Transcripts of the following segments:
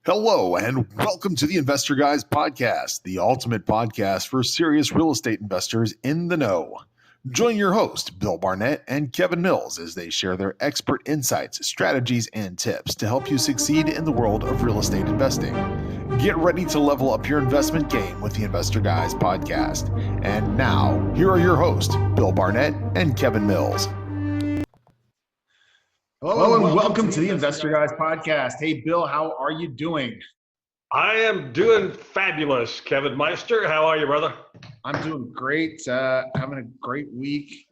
Hello, and welcome to the Investor Guys Podcast, the ultimate podcast for serious real estate investors in the know. Join your host, Bill Barnett and Kevin Mills, as they share their expert insights, strategies, and tips to help you succeed in the world of real estate investing. Get ready to level up your investment game with the Investor Guys Podcast. And now, here are your hosts, Bill Barnett and Kevin Mills. Hello and welcome to the Investor Guys Podcast. Hey, Bill, how are you doing? I am doing fabulous, Kevin Meister. How are you, brother? I'm doing great. Having a great week.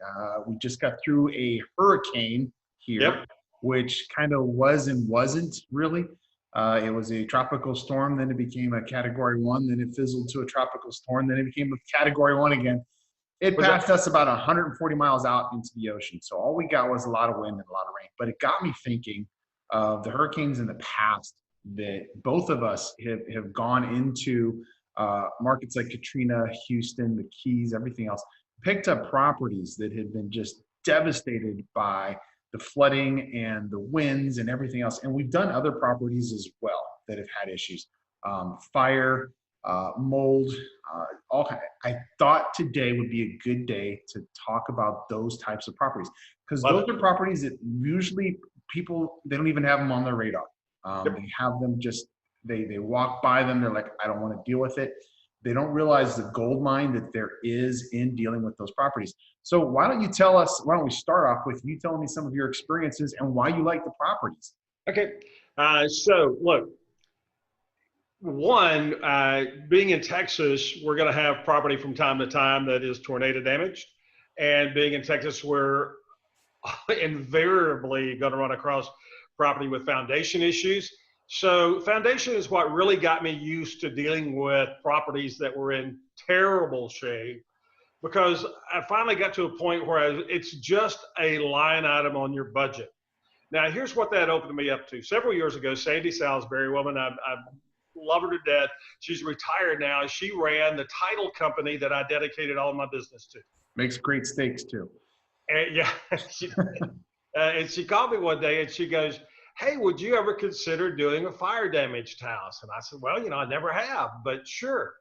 We just got through a hurricane here, which kind of was and wasn't really. It was a tropical storm, then it became a Category 1, then it fizzled to a tropical storm, then it became a Category 1 again. It passed us about 140 miles out into the ocean. So all we got was a lot of wind and a lot of rain. But it got me thinking of the hurricanes in the past that both of us have gone into markets like Katrina, Houston, the Keys, everything else, picked up properties that had been just devastated by the flooding and the winds and everything else. And we've done other properties as well that have had issues. Fire, mold, all kind. I thought today would be a good day to talk about those types of properties, because those are properties that usually people, they don't even have them on their radar. They have them just, they walk by them, they're like, I don't want to deal with it. They don't realize the gold mine that there is in dealing with those properties. So why don't we start off with you telling me some of your experiences and why you like the properties? Okay. So look, one, being in Texas, we're going to have property from time to time that is tornado damaged. And being in Texas, we're invariably going to run across property with foundation issues. So foundation is what really got me used to dealing with properties that were in terrible shape, because I finally got to a point where it's just a line item on your budget. Now, here's what that opened me up to. Several years ago, Sandy Salisbury, woman, I love her to death. She's retired now. She ran the title company that I dedicated all of my business to. Makes great steaks too. And yeah, and she called me one day and she goes, hey, would you ever consider doing a fire damaged house? And I said, well, I never have, but sure.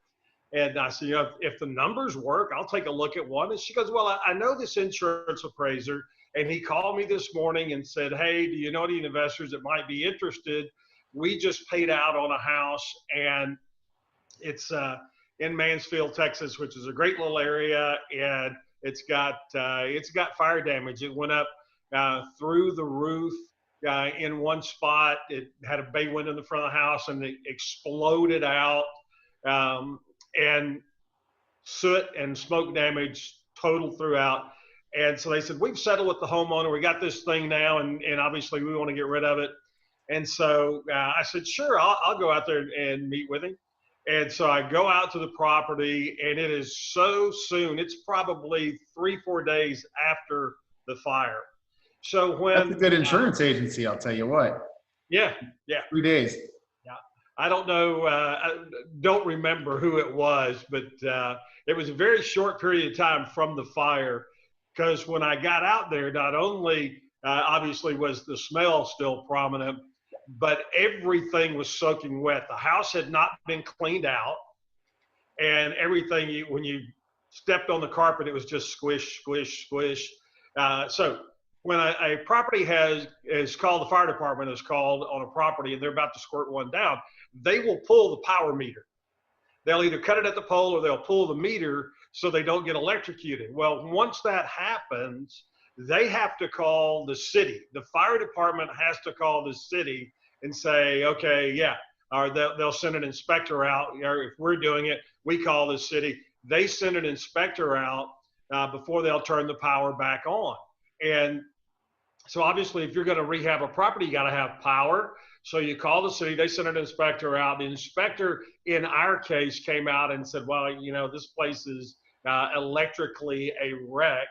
And I said, if the numbers work, I'll take a look at one. And she goes, well, I know this insurance appraiser, and he called me this morning and said, hey, do you know any investors that might be interested? We just paid out on a house, and it's in Mansfield, Texas, which is a great little area, and it's got fire damage. It went up through the roof in one spot. It had a bay window in the front of the house, and it exploded out, and soot and smoke damage total throughout. And so they said, we've settled with the homeowner. We got this thing now, and obviously we want to get rid of it. And so I said, sure, I'll go out there and meet with him. And so I go out to the property, and it is so soon. It's probably 3-4 days after the fire. So when that's a good insurance agency, I'll tell you what. Yeah. 3 days. Yeah. I don't know. I don't remember who it was, but it was a very short period of time from the fire, because when I got out there, not only obviously was the smell still prominent, but everything was soaking wet. The house had not been cleaned out, and everything, when you stepped on the carpet, it was just squish, squish, squish. So when a property is called, the fire department is called on a property, and they're about to squirt one down, they will pull the power meter. They'll either cut it at the pole or they'll pull the meter so they don't get electrocuted. Well, once that happens, they have to call the city. The fire department has to call the city and say, okay, yeah, or they'll send an inspector out. Or if we're doing it, we call the city. They send an inspector out before they'll turn the power back on. And so obviously, if you're going to rehab a property, you got to have power. So you call the city, they send an inspector out. The inspector, in our case, came out and said, well, this place is electrically a wreck.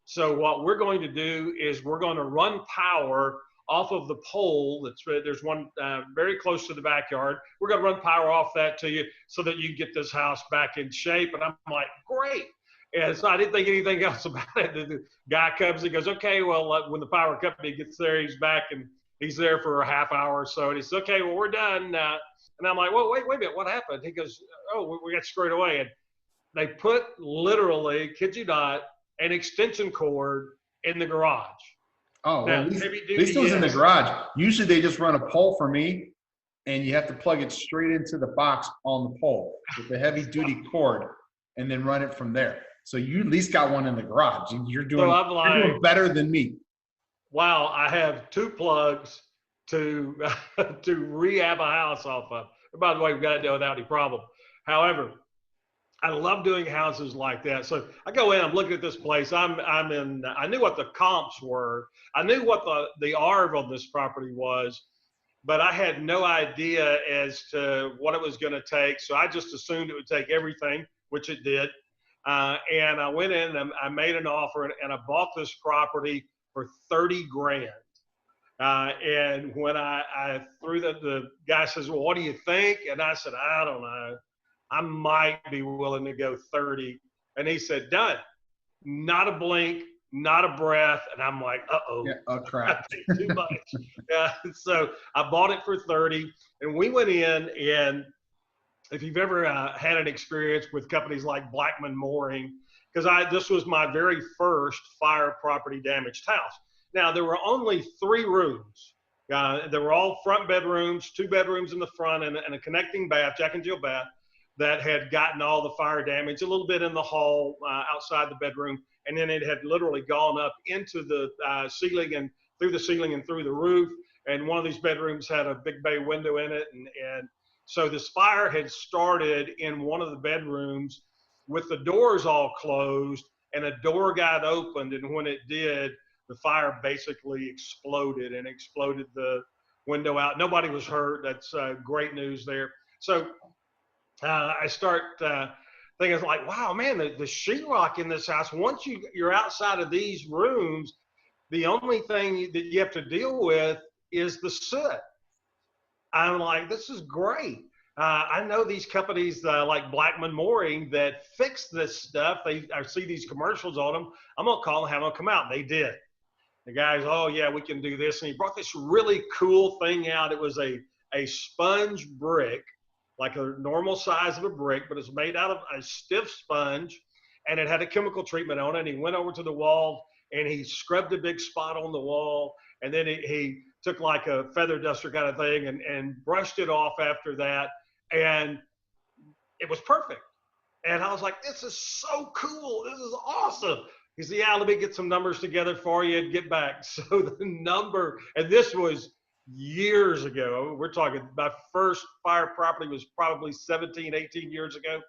So what we're going to do is we're going to run power off of the pole. There's one very close to the backyard. We're going to run power off that to you so that you can get this house back in shape. And I'm like, great. And so I didn't think anything else about it. The guy comes and goes, okay, well, when the power company gets there, he's back and he's there for a half hour or so. And he says, okay, well, we're done. And I'm like, well, wait a minute, what happened? He goes, oh, we got squared away. And they put literally, kid you not, an extension cord in the garage. Oh, well, Now, at heavy duty, least it was in the yes. garage. Usually they just run a pole for me, and you have to plug it straight into the box on the pole with the heavy duty cord and then run it from there. So you at least got one in the garage. You're doing, you're doing better than me. Wow, I have 2 plugs to to rehab a house off of. And by the way, we've got it done without any problem. However, I love doing houses like that. So I go in, I'm looking at this place. I'm in, I knew what the comps were. I knew what the ARV on this property was, but I had no idea as to what it was going to take. So I just assumed it would take everything, which it did. And I went in and I made an offer, and I bought this property for 30 grand. And when I threw the guy says, well, what do you think? And I said, I don't know. I might be willing to go 30. And he said, done. Not a blink, not a breath. And I'm like, uh-oh. Yeah, oh, crap. Too much. So I bought it for 30. And we went in, and if you've ever had an experience with companies like Blackman Mooring, because this was my very first fire property damaged house. Now, there were only 3 rooms. They were all front bedrooms, 2 bedrooms in the front, and a connecting bath, Jack and Jill bath, that had gotten all the fire damage, a little bit in the hall outside the bedroom, and then it had literally gone up into the ceiling and through the roof. And one of these bedrooms had a big bay window in it. And so this fire had started in one of the bedrooms with the doors all closed, and a door got opened. And when it did, the fire basically exploded the window out. Nobody was hurt. That's great news there. So I start thinking like, wow, man, the sheetrock in this house, once you're outside of these rooms, the only thing that you have to deal with is the soot. I'm like, this is great. I know these companies like Blackman Mooring that fix this stuff. I see these commercials on them. I'm going to call them, have them come out. They did. The guy's, oh, yeah, we can do this. And he brought this really cool thing out. It was a sponge brick, like a normal size of a brick, but it's made out of a stiff sponge, and it had a chemical treatment on it. And he went over to the wall, and he scrubbed a big spot on the wall, and then he took like a feather duster kind of thing and brushed it off after that, and it was perfect. And I was like, this is so cool. This is awesome. He said, yeah, let me get some numbers together for you and get back. So the number, and this was years ago. We're talking, my first fire property was probably 17, 18 years ago.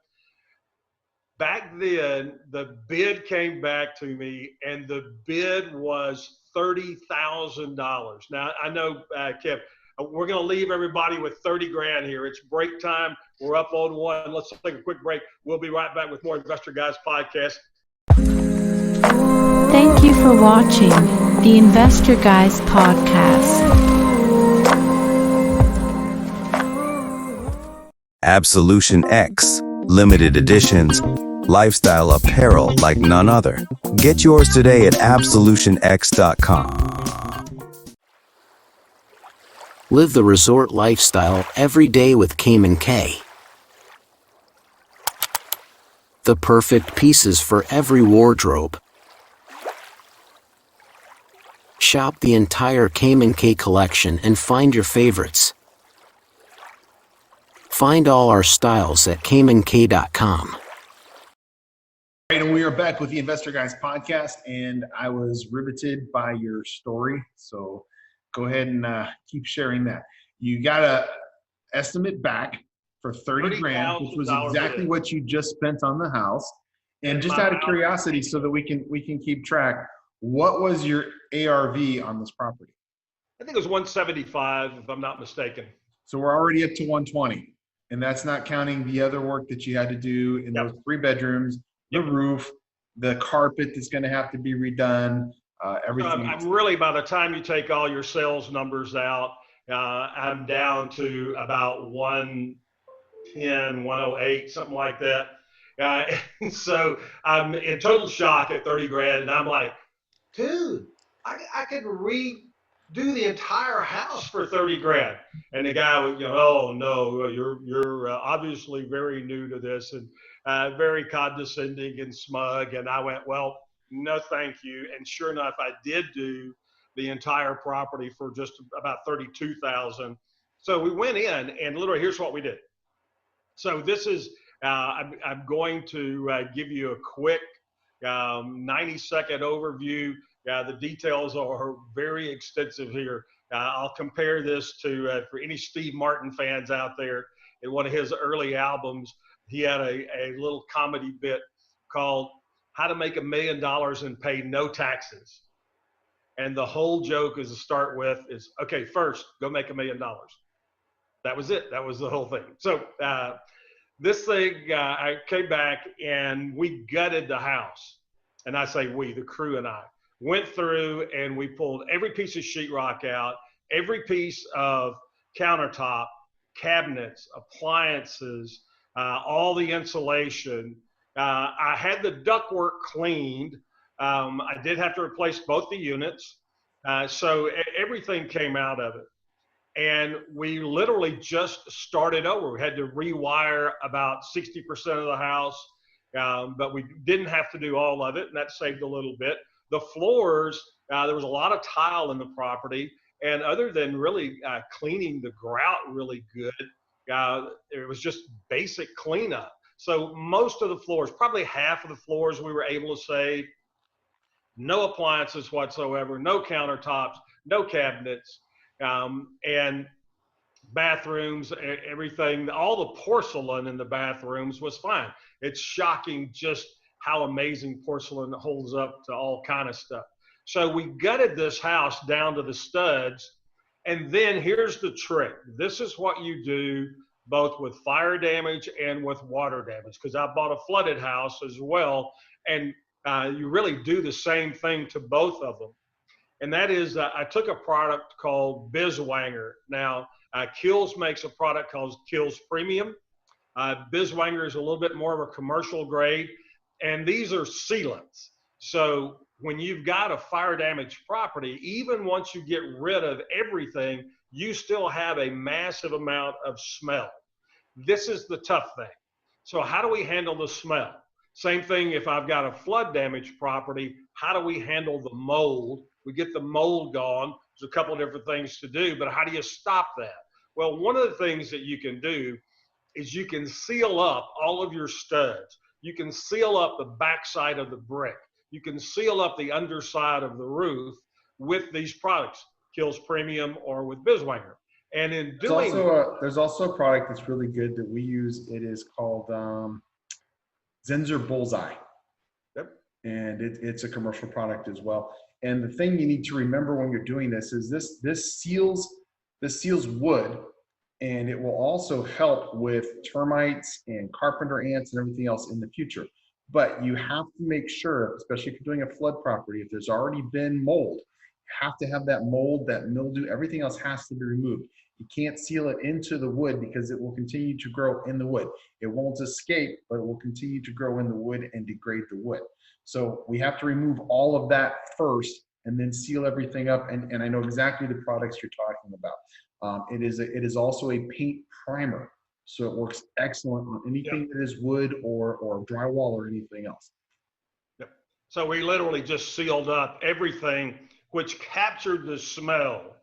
Back then, the bid came back to me, and the bid was $30,000. Now, I know, Kev, we're going to leave everybody with 30 grand here. It's break time. We're up on 1. Let's take a quick break. We'll be right back with more Investor Guys podcast. Thank you for watching the Investor Guys podcast. Absolution X, limited editions, lifestyle apparel like none other. Get yours today at absolutionx.com. Live the resort lifestyle every day with Cayman K. The perfect pieces for every wardrobe. Shop the entire Cayman K collection and find your favorites. Find all our styles at caymank.com. Right, and we are back with the Investor Guys podcast, and I was riveted by your story. So go ahead and keep sharing that. You got a estimate back for 30 grand, which was exactly what you just spent on the house. And just out of curiosity, so that we can keep track, what was your ARV on this property? I think it was 175, if I'm not mistaken. So we're already up to 120, and that's not counting the other work that you had to do in those 3 bedrooms, the roof, the carpet that's going to have to be redone, everything. I'm really, by the time you take all your sales numbers out, I'm down to about 110, 108, something like that. And so I'm in total shock at 30 grand, and I'm like, dude, I could do the entire house for 30 grand. And the guy would, oh no, you're obviously very new to this, and very condescending and smug. And I went, well, no, thank you. And sure enough, I did do the entire property for just about 32,000. So we went in, and literally, here's what we did. So this is, I'm going to give you a quick 90-second overview. The details are very extensive here. I'll compare this to, for any Steve Martin fans out there, in one of his early albums, he had a little comedy bit called How to Make $1 Million and Pay No Taxes. And the whole joke is to start with is, okay, first, go make $1 million. That was it. That was the whole thing. So this thing, I came back and we gutted the house. And I say we, the crew and I, went through and we pulled every piece of sheetrock out, every piece of countertop, cabinets, appliances, all the insulation. I had the ductwork cleaned. I did have to replace both the units. So everything came out of it. And we literally just started over. We had to rewire about 60% of the house, but we didn't have to do all of it, and that saved a little bit. The floors, there was a lot of tile in the property, and other than really cleaning the grout really good, it was just basic cleanup. So most of the floors, probably half of the floors, we were able to save. No appliances whatsoever, no countertops, no cabinets, and bathrooms, everything, all the porcelain in the bathrooms was fine. It's shocking just how amazing porcelain holds up to all kind of stuff. So we gutted this house down to the studs. And then here's the trick. This is what you do both with fire damage and with water damage, because I bought a flooded house as well. And you really do the same thing to both of them. And that is, I took a product called Biswanger. Now, Kills makes a product called Kills Premium. Biswanger is a little bit more of a commercial grade, and these are sealants. So when you've got a fire damaged property, even once you get rid of everything, you still have a massive amount of smell. This is the tough thing. So how do we handle the smell? Same thing if I've got a flood damaged property, how do we handle the mold? We get the mold gone. There's a couple of different things to do, but how do you stop that? Well, one of the things that you can do is you can seal up all of your studs. You can seal up the backside of the brick. You can seal up the underside of the roof with these products, Kills Premium or with Biswanger. And in doing, there's also a product that's really good that we use. It is called Zinser Bullseye. Yep. And it's a commercial product as well. And the thing you need to remember when you're doing this is this seals wood, and it will also help with termites and carpenter ants and everything else in the future. But you have to make sure, especially if you're doing a flood property, if there's already been mold, you have to have that mold, that mildew, everything else has to be removed. You can't seal it into the wood because it will continue to grow in the wood. It won't escape, but it will continue to grow in the wood and degrade the wood. So we have to remove all of that first and then seal everything up. And I know exactly the products you're talking about. It is also a paint primer. So it works excellent on anything that is wood or drywall or anything else. Yep. So we literally just sealed up everything, which captured the smell.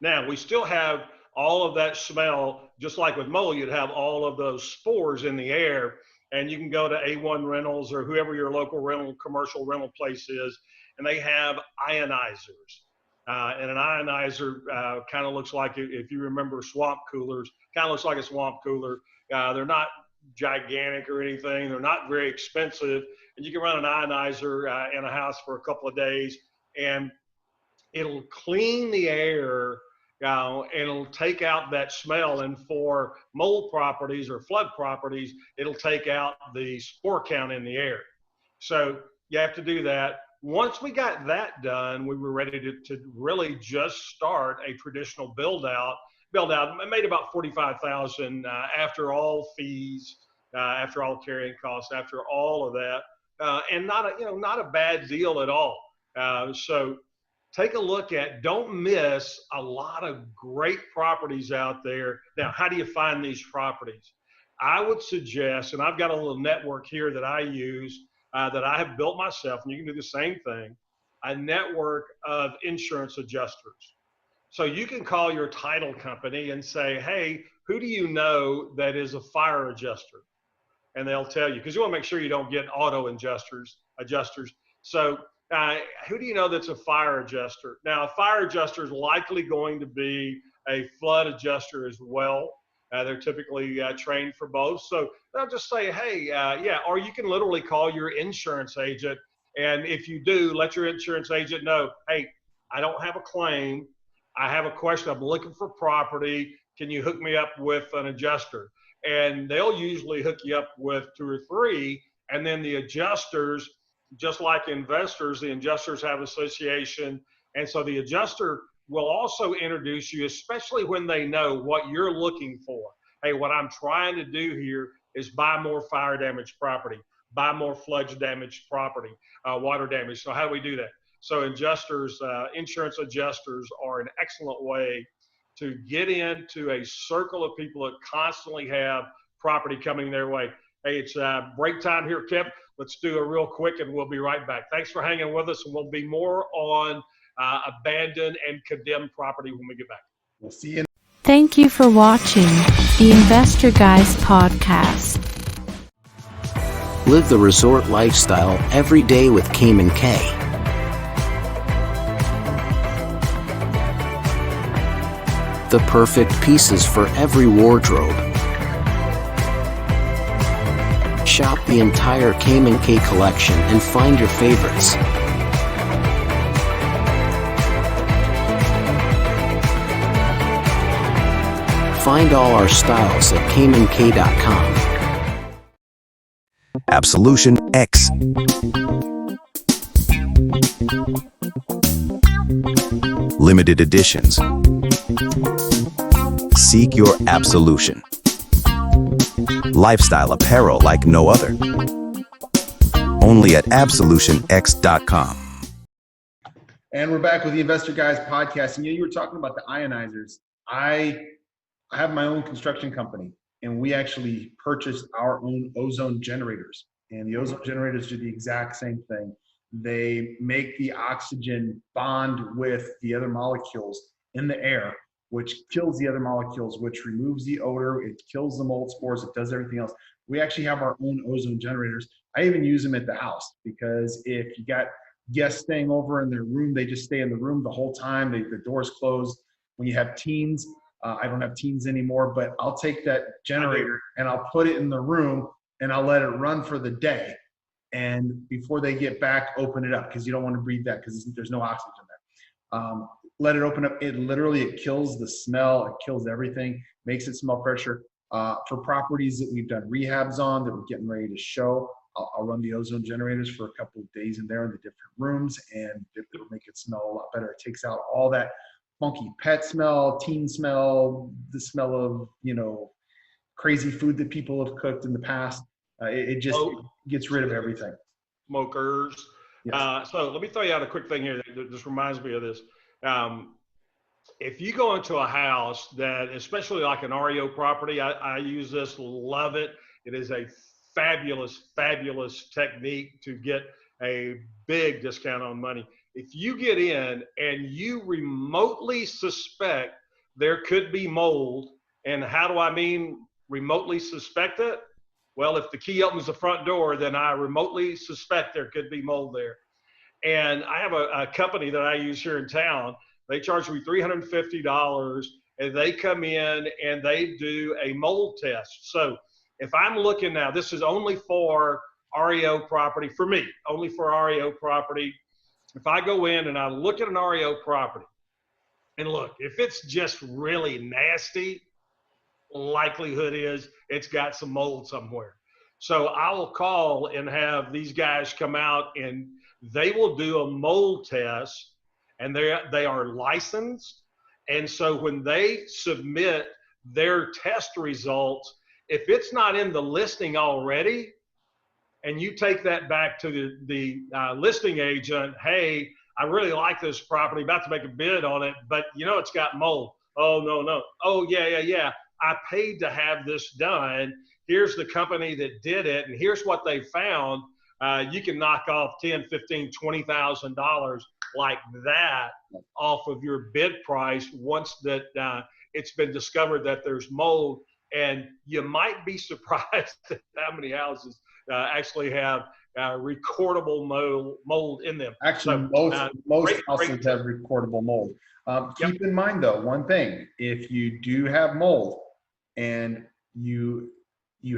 Now, we still have all of that smell, just like with mold, you'd have all of those spores in the air, and you can go to A1 Rentals or whoever your local commercial rental place is, and they have ionizers. And an ionizer kind of looks like, if you remember swamp coolers, kind of looks like a swamp cooler. They're not gigantic or anything. They're not very expensive. And you can run an ionizer in a house for a couple of days, and it'll clean the air, and it'll take out that smell. And for mold properties or flood properties, it'll take out the spore count in the air. So you have to do that. Once we got that done, we were ready to really just start a traditional build out. I made about $45,000 after all fees, after all carrying costs, after all of that, and not a bad deal at all. So take a look at, don't miss a lot of great properties out there. Now, how do you find these properties? I would suggest, and I've got a little network here that I use that I have built myself, and you can do the same thing, a network of insurance adjusters. So you can call your title company and say, hey, who do you know that is a fire adjuster? And they'll tell you, because you want to make sure you don't get auto adjusters. So who do you know that's a fire adjuster? Now, a fire adjuster is likely going to be a flood adjuster as well. They're typically trained for both. So they'll just say, hey, yeah, or you can literally call your insurance agent. And if you do, let your insurance agent know, hey, I don't have a claim. I have a question. I'm looking for property. Can you hook me up with an adjuster? And they'll usually hook you up with 2 or 3. And then the adjusters, just like investors, the adjusters have an association. And so the adjuster will also introduce you, especially when they know what you're looking for. Hey, what I'm trying to do here is buy more fire damaged property, buy more flood damaged property, water damage. So how do we do that? So adjusters, insurance adjusters are an excellent way to get into a circle of people that constantly have property coming their way. Hey, it's break time here, Kev. Let's do a real quick and we'll be right back. Thanks for hanging with us, and we'll be more on abandoned and condemned property when we get back. We'll see you. Thank you for watching the Investor Guys podcast. Live the resort lifestyle every day with Cayman K. The perfect pieces for every wardrobe. Shop the entire Cayman K collection and find your favorites. Find all our styles at CaymanK.com. Absolution X. Limited editions. Seek your absolution. Lifestyle apparel like no other. Only at absolutionx.com. And we're back with the Investor Guys podcast. And you were talking about the ionizers. I have my own construction company, and we actually purchased our own ozone generators. And the ozone generators do the exact same thing. They make the oxygen bond with the other molecules in the air, which kills the other molecules, which removes the odor, it kills the mold spores, it does everything else. We actually have our own ozone generators. I even use them at the house, because if you got guests staying over in their room, they just stay in the room the whole time. The door's closed. When you have teens, I don't have teens anymore, but I'll take that generator and I'll put it in the room and I'll let it run for the day. And before they get back, open it up, because you don't want to breathe that, because there's no oxygen there. Let it open up. It kills the smell. It kills everything, makes it smell fresher. For properties that we've done rehabs on, that we're getting ready to show, I'll run the ozone generators for a couple of days in there in the different rooms, and it'll make it smell a lot better. It takes out all that funky pet smell, teen smell, the smell of, crazy food that people have cooked in the past. It just gets rid of everything. Smokers. Yes. So let me throw you out a quick thing here that just reminds me of this. If you go into a house that, especially like an REO property, I use this, love it. It is a fabulous, fabulous technique to get a big discount on money. If you get in and you remotely suspect there could be mold, and how do I mean remotely suspect it? Well, if the key opens the front door, then I remotely suspect there could be mold there. And I have a company that I use here in town. They charge me $350, and they come in and they do a mold test. So if I'm looking now, this is only for REO property, for me, only for REO property. If I go in and I look at an REO property, and look, if it's just really nasty, likelihood is it's got some mold somewhere. So I will call and have these guys come out, and they will do a mold test, and they are licensed. And so when they submit their test results, if it's not in the listing already, and you take that back to the listing agent, hey, I really like this property, about to make a bid on it, but it's got mold. Oh, no. Oh, yeah. I paid to have this done. Here's the company that did it, and here's what they found. You can knock off $10, $15, $20,000 like that off of your bid price once that it's been discovered that there's mold. And you might be surprised at how many houses actually have recordable mold in them. Actually, most houses have recordable mold. Keep in mind, though, one thing: if you do have mold and you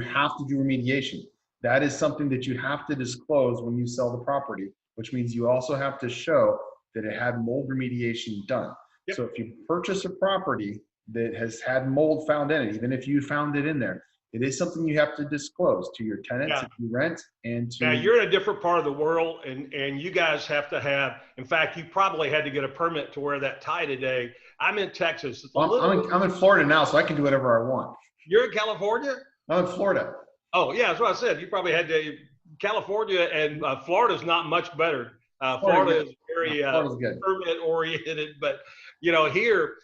have to do remediation, that is something that you have to disclose when you sell the property, which means you also have to show that it had mold remediation done. So if you purchase a property that has had mold found in it, even if you found it in there, it is something you have to disclose to your tenants if you rent and to. Now, you're in a different part of the world, and you guys have to have, in fact, you probably had to get a permit to wear that tie today. I'm in Texas. I'm in Florida now, so I can do whatever I want. You're in California? I'm in Florida. Oh, yeah, that's what I said. You probably had to. California and Florida's not much better. Florida is very permit oriented, but here,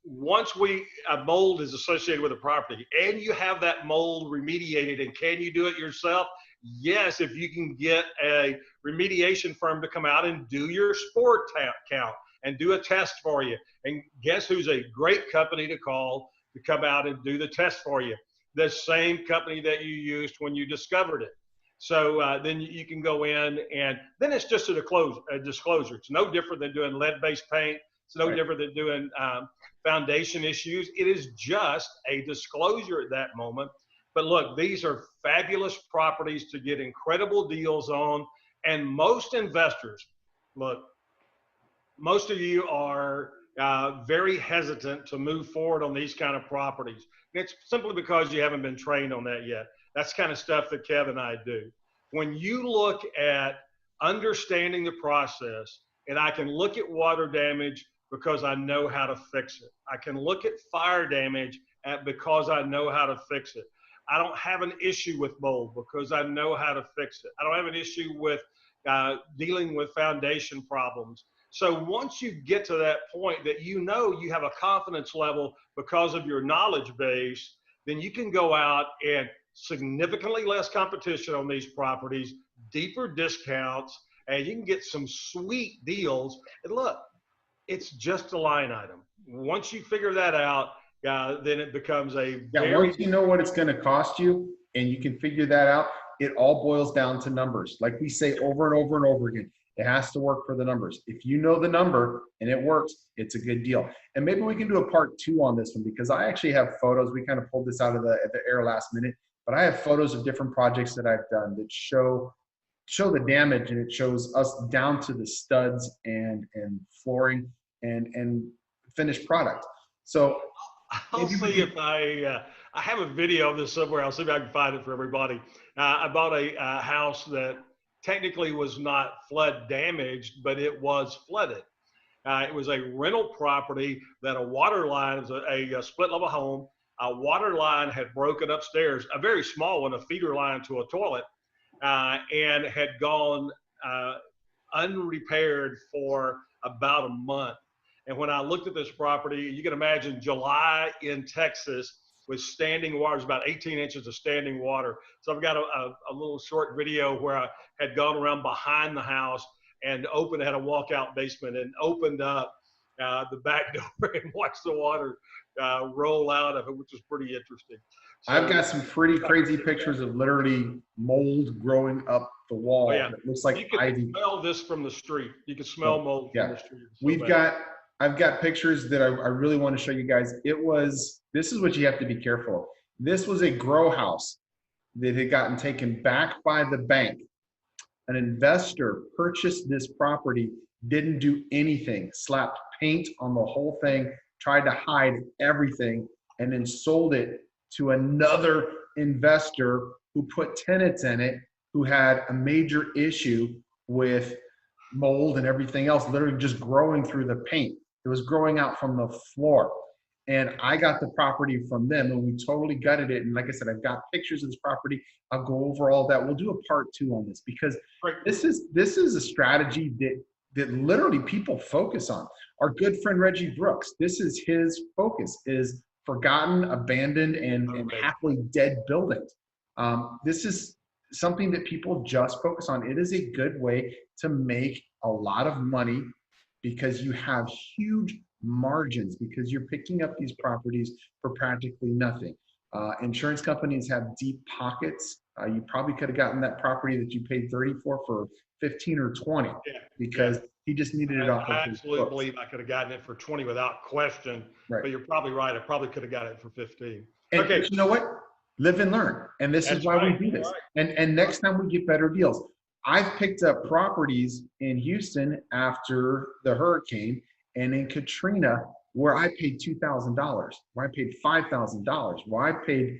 once mold is associated with a property and you have that mold remediated, and can you do it yourself? Yes, if you can get a remediation firm to come out and do your spore count and do a test for you. And guess who's a great company to call to come out and do the test for you? The same company that you used when you discovered it. So then you can go in, and then it's just a disclosure. It's no different than doing lead-based paint. It's no different than doing foundation issues. It is just a disclosure at that moment. But look, these are fabulous properties to get incredible deals on. And most investors, most of you are very hesitant to move forward on these kind of properties. It's simply because you haven't been trained on that yet. That's the kind of stuff that Kev and I do. When you look at understanding the process, and I can look at water damage because I know how to fix it. I can look at fire damage because I know how to fix it. I don't have an issue with mold because I know how to fix it. I don't have an issue with dealing with foundation problems. So once you get to that point that you have a confidence level because of your knowledge base, then you can go out and significantly less competition on these properties, deeper discounts, and you can get some sweet deals. And look, it's just a line item. Once you figure that out, then it becomes once you know what it's going to cost you and you can figure that out, it all boils down to numbers. Like we say over and over and over again, it has to work for the numbers. If you know the number and it works, it's a good deal. And maybe we can do a part 2 on this one, because I actually have photos. We kind of pulled this out of the air last minute, but I have photos of different projects that I've done that show the damage, and it shows us down to the studs and flooring and finished product. So I'll see if I have a video of this somewhere. I'll see if I can find it for everybody. I bought a house that technically was not flood damaged, but it was flooded. It was a rental property that a water line, is a split level home. A water line had broken upstairs, a very small one, a feeder line to a toilet, and had gone unrepaired for about a month. And when I looked at this property, you can imagine July in Texas with standing water. It's about 18 inches of standing water. So I've got a little short video where I had gone around behind the house and had a walkout basement and opened up the back door and watched the water roll out of it, which was pretty interesting. So, I've got some pretty crazy pictures of literally mold growing up the wall. It looks like ivy. You can smell this from the street. You can smell mold from the street. I've got pictures that I really want to show you guys. This is what you have to be careful of. This was a grow house that had gotten taken back by the bank. An investor purchased this property, didn't do anything, slapped paint on the whole thing, tried to hide everything, and then sold it to another investor who put tenants in it who had a major issue with mold and everything else, literally just growing through the paint. It was growing out from the floor. And I got the property from them, and we totally gutted it. And like I said, I've got pictures of this property. I'll go over all that. We'll do a part 2 on this, because this is a strategy that that literally people focus on. Our good friend Reggie Brooks, this is his focus, is forgotten, abandoned, and happily dead buildings. This is something that people just focus on. It is a good way to make a lot of money because you have huge margins, because you're picking up these properties for practically nothing. Insurance companies have deep pockets. You probably could have gotten that property that you paid 30 for 15 or 20 because he just needed it off of I his absolutely books. believe I could have gotten it for 20 without question. Right. But you're probably right. I probably could have got it for 15. And Okay. but you know what? Live and learn. And this is why we do this. And next time we get better deals. I've picked up properties in Houston after the hurricane and in Katrina where I paid $2,000, where I paid $5,000, where I paid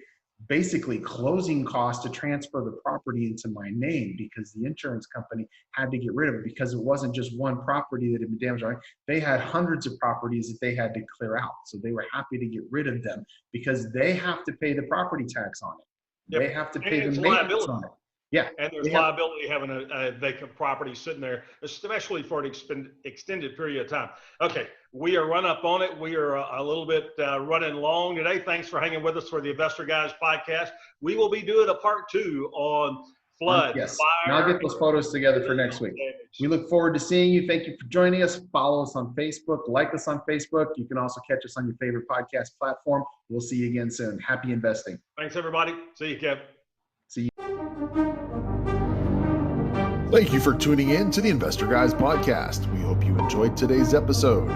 basically closing costs to transfer the property into my name because the insurance company had to get rid of it because it wasn't just one property that had been damaged. Right? They had hundreds of properties that they had to clear out. So they were happy to get rid of them because they have to pay the property tax on it. They have to pay the maintenance on it. Yeah. And there's liability having a vacant property sitting there, especially for an extended period of time. Okay, we are run up on it. We are a little bit running long today. Thanks for hanging with us for the Investor Guys podcast. We will be doing a part 2 on flood, yes. fire. And I'll get those photos together for next week. We look forward to seeing you. Thank you for joining us. Follow us on Facebook. Like us on Facebook. You can also catch us on your favorite podcast platform. We'll see you again soon. Happy investing. Thanks, everybody. See you, Kev. See you. Thank you for tuning in to the Investor Guys podcast. We hope you enjoyed today's episode.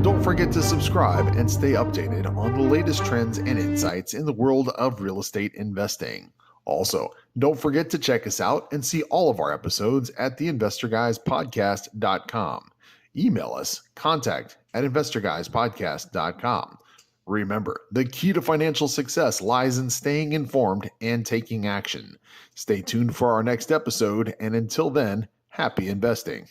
Don't forget to subscribe and stay updated on the latest trends and insights in the world of real estate investing. Also, don't forget to check us out and see all of our episodes at theinvestorguyspodcast.com. Email us, contact@investorguyspodcast.com. Remember, the key to financial success lies in staying informed and taking action. Stay tuned for our next episode, and until then, happy investing.